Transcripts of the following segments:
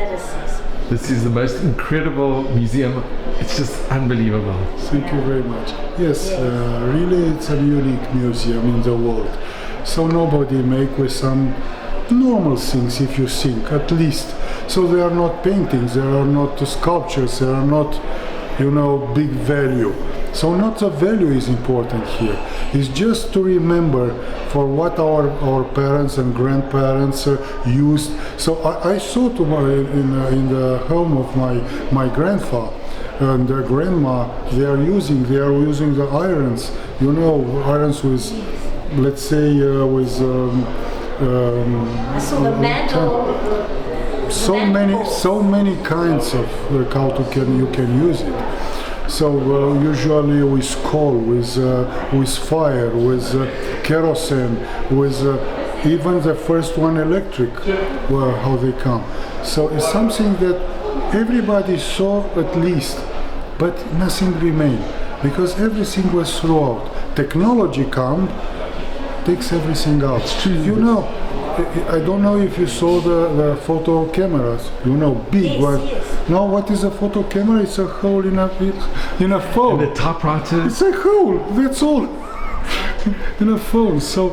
predecessor. This is the most incredible museum. It's just unbelievable. Thank you very much. Yes, really it's a unique museum in the world. So nobody make with some normal things, if you think, at least. So they are not paintings, they are not sculptures, they are not, big value. So not the value is important here. It's just to remember for what our parents and grandparents used. So I saw in the home of my grandfather and grandma, they are using the irons. Irons with, let's say, with. So the mantle. So many kinds of how you can use it. So usually with coal, with fire, with kerosene, with even the first one electric, how they come. So it's something that everybody saw at least, but nothing remained because everything was throughout. Technology takes everything out. I don't know if you saw the photo cameras, big one. Yes. Now what is a photo camera? It's a hole in a phone. And the typewriter. It's a hole, that's all. In a phone. So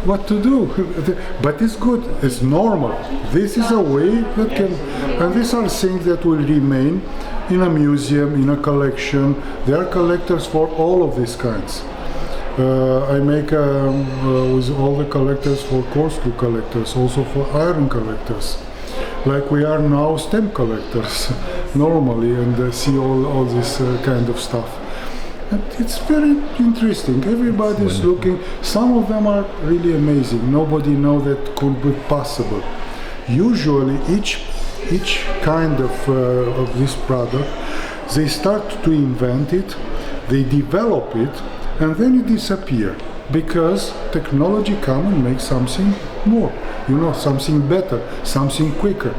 what to do? But it's good, it's normal. This is a way that can, and these are things that will remain in a museum, in a collection. There are collectors for all of these kinds. I make with all the collectors for Chirescu collectors, also for iron collectors. Like we are now stamp collectors normally, and see all this kind of stuff. And it's very interesting. Everybody is looking. Some of them are really amazing. Nobody knows that could be possible. Usually, each kind of this product, they start to invent it, they develop it, and then it disappears because technology comes and makes something more, something better, something quicker.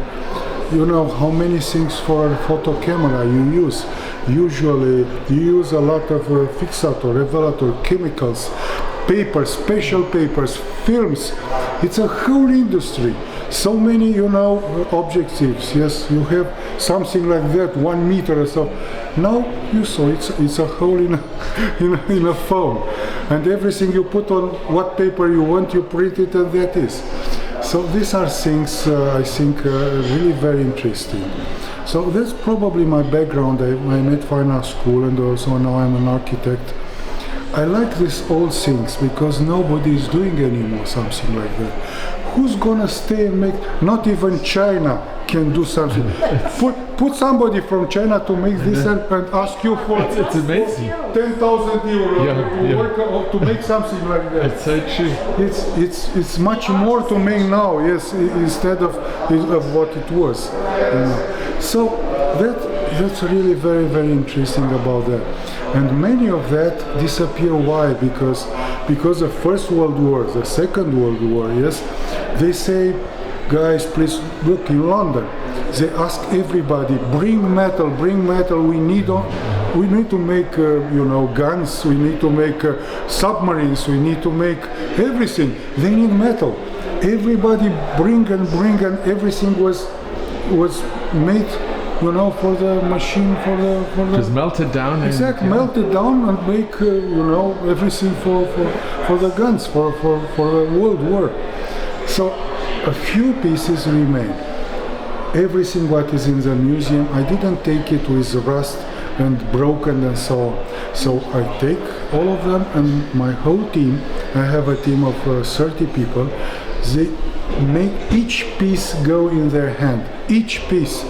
How many things for a photo camera you use. Usually you use a lot of fixator, revelator, chemicals, papers, special papers, films. It's a whole industry. So many, objectives. Yes, you have something like that, 1 meter or so. Now you saw it's a hole in a phone, and everything you put on what paper you want, you print it, and that is. So these are things I think really very interesting. So that's probably my background. I made fine art school, and also now I'm an architect. I like these old things because nobody is doing anymore something like that. Who's gonna stay and make? Not even China can do something. Put somebody from China to make this and ask you for It's amazing. 10,000 euros work to make something like that. It's so true. It's much more to make now, yes, instead of what it was. So that's really very, very interesting about that. And many of that disappear. Why? Because the First World War, the Second World War, yes, they say, guys, please look in London. They ask everybody, bring metal, we need to make guns, we need to make submarines, we need to make everything. They need metal. Everybody bring and everything was made, for the machine, for the Just melted down. Exactly, melted down and make everything for the guns, for the World War. So a few pieces remain. Everything what is in the museum, I didn't take it with rust and broken and so on. So I take all of them, and my whole team, I have a team of 30 people, they make each piece go in their hand. Each piece.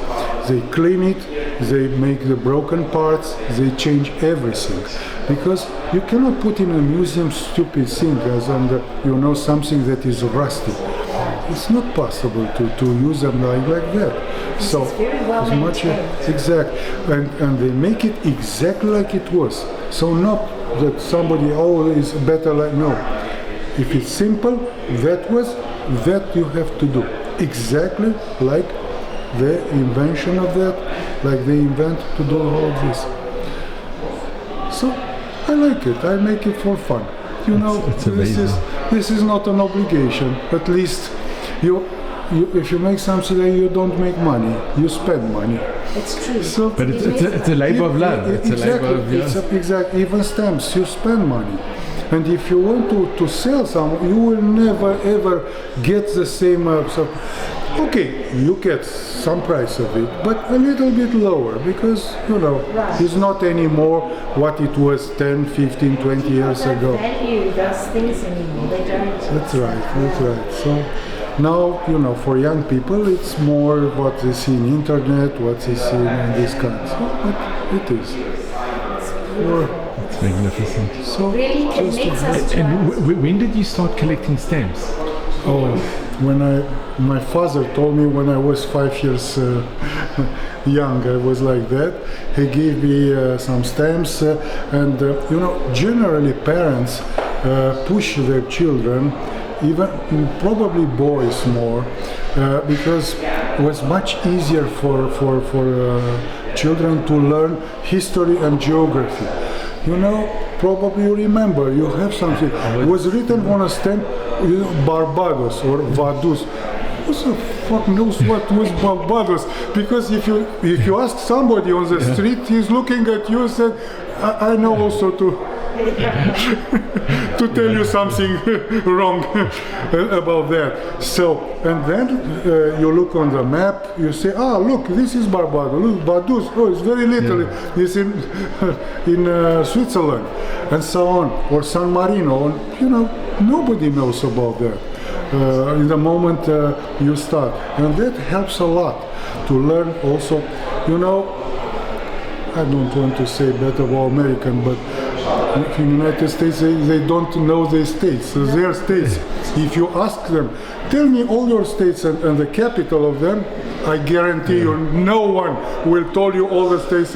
They clean it, they make the broken parts, they change everything. Because you cannot put in a museum stupid thing as something that is rusty. It's not possible to use them like that. So well as much exact, and they make it exactly like it was. So not that somebody is better like no. If it's simple, that you have to do exactly like the invention of that, like they invent to do all this. So I like it. I make it for fun. It's amazing. This is not an obligation. At least if you make something like you don't make money, you spend money. It's true. So, But it's a labor of love. It's a labor of exactly. Even stamps, you spend money. And if you want to sell some, you will never ever get the same. Okay, you get some price of it, but a little bit lower because it's not anymore what it was 10, 15, 20 years They ago. don't value those things anymore. They don't. That's right. So now, for young people, it's more what they see in internet, what they see in this kind. So it is. It's magnificent. So Really connects us to And us. when did you start collecting stamps? Oh, my father told me when I was 5 years young, I was like that. He gave me some stamps, and generally parents push their children, even probably boys more, because it was much easier for children to learn history and geography. Probably you remember, you have something. It was written on a stamp, Barbados or Vaduz. Who the fuck knows what was Barbados? Because if you ask somebody on the street, he's looking at you and said, I know also to tell you something wrong about that. So, and then you look on the map, you say, look, this is Barbados, look, Vaduz, oh, it's very little, it's in Switzerland, and so on, or San Marino, nobody knows about that. In the moment you start, and that helps a lot to learn also. I don't want to say better about American, but in the United States they don't know their states, their states. If you ask them, tell me all your states and the capital of them, I guarantee you no one will tell you all the states.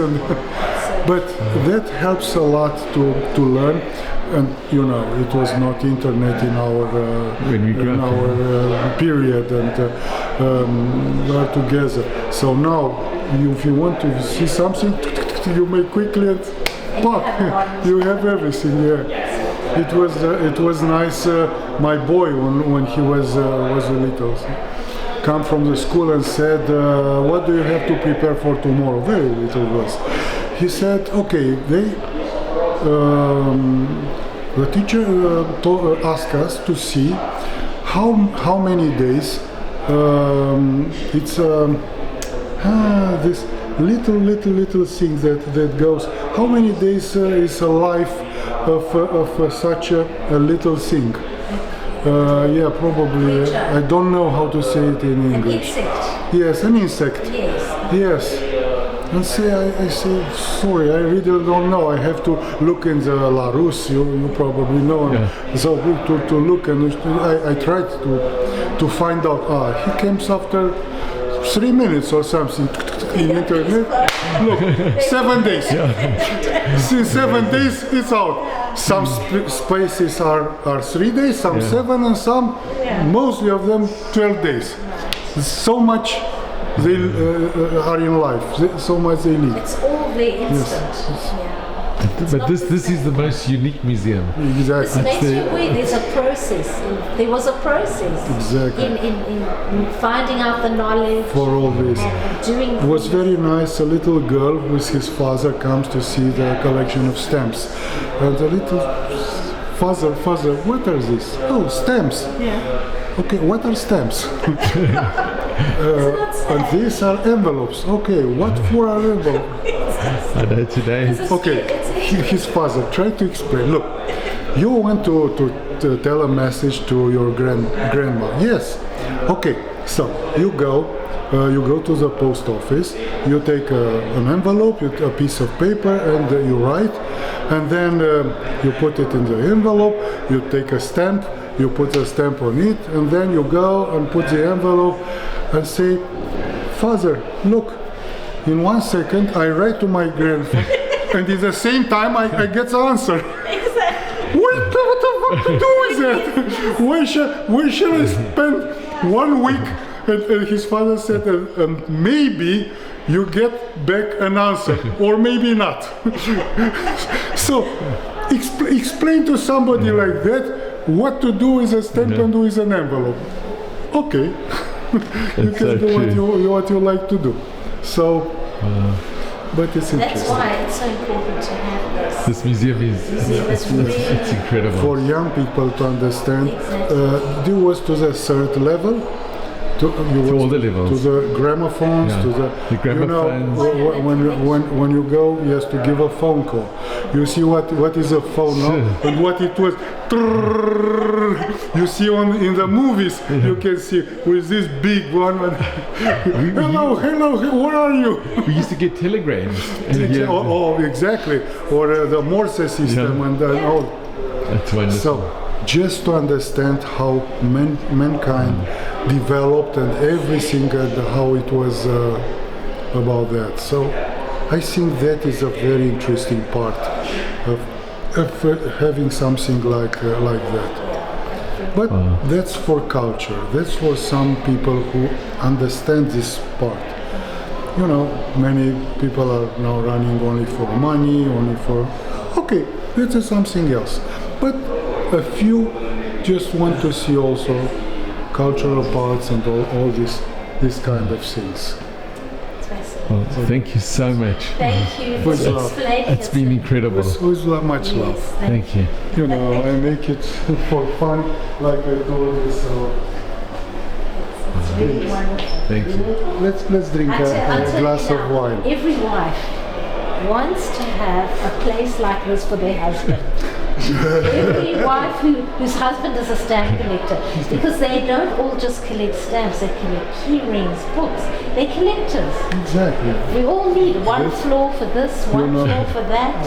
But that helps a lot to learn. And it was not internet in our period, and we are together. So now, if you want to see something, you make quickly and pop, you have everything. Yeah, it was nice. My boy, when he was little, come from the school and said, "What do you have to prepare for tomorrow?" Very little was. He said, "Okay, the teacher asked us to see how many days it's this little thing that goes. How many days is a life of such a little thing?" Yeah, probably. I don't know how to say it in English. An insect. Yes, an insect. Yes. And I say, sorry, I really don't know. I have to look in the Larousse, you probably know. Yeah. So to look, and I tried to find out. He comes after 3 minutes or something in internet. Look, 7 days. Since 7 days, it's out. Some spaces are 3 days, some 7, and some, mostly of them, 12 days. So much they are in life, so much they live. It's all very instant. But this is the most unique museum. Exactly. This makes you aware there's a process. There was a process Exactly. in finding out the knowledge For all this. and doing It was very nice. A little girl with his father comes to see the collection of stamps. And the little father, what are these? Oh, stamps. Yeah. Okay, what are stamps? And these are envelopes. Okay, what for are envelopes? I know today. Okay, his father tried to explain. Look, you want to tell a message to your grandma. Yes. Okay, so you go to the post office. You take an envelope, a piece of paper, and you write. And then you put it in the envelope. You take a stamp. You put a stamp on it, and then you go and put the envelope and say, "Father, look, in 1 second I write to my grandfather, and at the same time I get the answer." Exactly. What the fuck to do with that? Why should I spend 1 week? And his father said, maybe you get back an answer, or maybe not. So explain to somebody like that what to do with a stamp and with an envelope. Okay. You can do what you like to do. So, but it's interesting. That's why it's so important to have this. This museum is it's incredible. For young people to understand, Exactly. it was to the third level. To all the levels. To the gramophones, Yeah. to the gramophones. when you go, you have to give a phone call. You see what is a phone now and what it was. You see in the movies, you can see with this big one. Hello, where are you? We used to get telegrams. Exactly, or the Morse system and all. That's wonderful. So, just to understand how mankind developed and everything and how it was about that. So I think that is a very interesting part of having something like that. But that's for culture. That's for some people who understand this part. You know, many people are now running only for money, only for... Okay, that is something else. But a few just want to see also cultural parts and all this kind of things. Well, thank you so much. Thank you for With love. explaining. It's been incredible. With much love. Yes, Thank you. You know, I make it for fun, like I told you. So It's really wonderful. Thank you. let's drink I'll a tell glass you of now, wine. every wife wants to have a place like this for their husband. Every wife whose husband is a stamp collector, because they don't all just collect stamps, they collect key rings, books. They're collectors. Exactly. We all need one floor for this, one know- floor for that.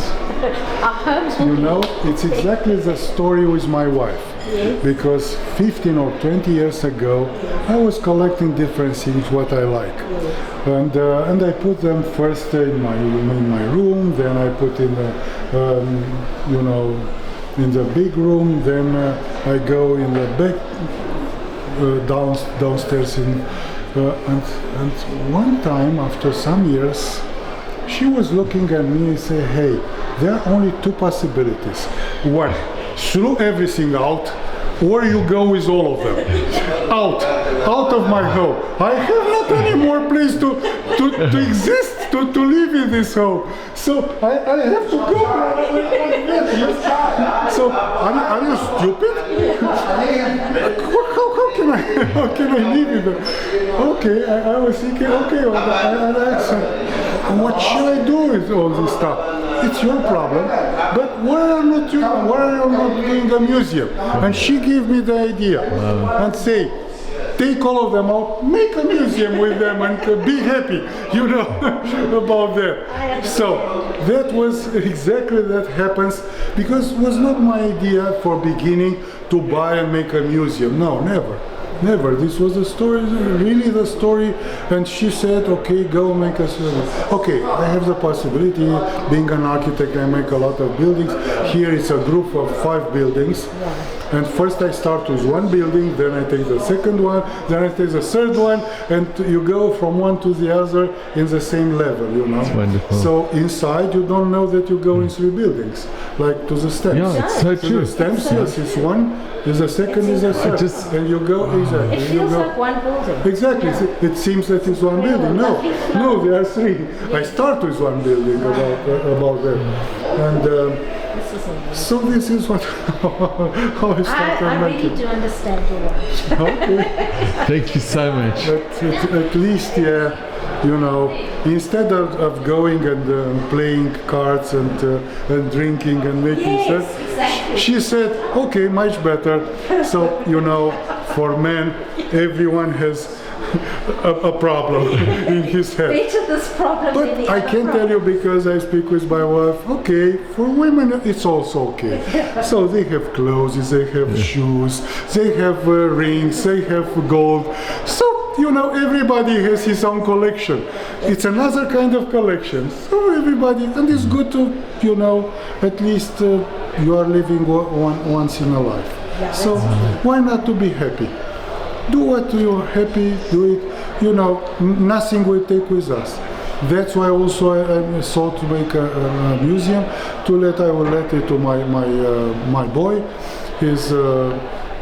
Our homes will You be... know, it's exactly the story with my wife. Yes. Because 15 or 20 years ago, I was collecting different things, what I like. And I put them first in my room, then I put in the, you know, in the big room, then I go in the back, downstairs and one time after some years, she was looking at me and said, hey, there are only two possibilities. One, throw everything out, or you go with all of them. Out of my home. I have not any more place to exist, to live in this home. So I have to go. So are you stupid? How can I live in that? Okay, I was thinking, okay, what should I do with all this stuff? It's your problem, but why are you not doing a museum? And she gave me the idea and say, take all of them out, make a museum with them and be happy, you know, about that. So that was exactly that happens, because it was not my idea for beginning to buy and make a museum. No, never. Never. This was the story, really the story. And she said, okay, go make a museum. Okay, I have the possibility, being an architect, I make a lot of buildings. Here it's a group of 5 buildings. And first I start with one building, then I take the second one, then I take the third one, and you go from one to the other in the same level, you know. It's wonderful. So inside you don't know that you go in 3 buildings, like to the steps. Yeah, it's so To true. the steps, yes, it's one, is the second, is the third, and you go exactly. It you feels go. like one building. Exactly. Yeah. It seems that it's one building. No, there are 3. I start with one building about that, and This is amazing. so this is what how I started I really making. do understand your wife. Okay. Thank you so much. At least, yeah, you know, instead of going and playing cards and drinking and making Yes, stuff, exactly. she said, okay, much better. So, you know, for men, everyone has a problem in his head. Better this problem than the But I other can tell you, problem. because I speak with my wife, okay, for women it's also okay. So they have clothes, they have shoes, they have rings, they have gold. So, you know, everybody has his own collection. It's another kind of collection. So everybody, and it's good to, you know, at least you are living once in a life. So why not to be happy? Do what you're happy, do it, you know, nothing will take with us. That's why also I thought to make a museum, I will let it to my boy. He's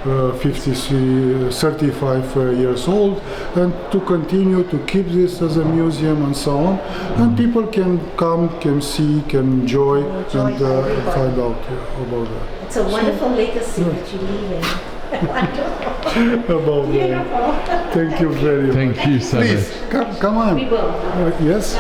35 years old, and to continue to keep this as a museum and so on. And people can come, can see, can enjoy, and find out about that. It's a wonderful legacy that you're leaving. Wonderful. About that. Beautiful. Thank you very much. Thank you so much. Please, come on. We will. Yes?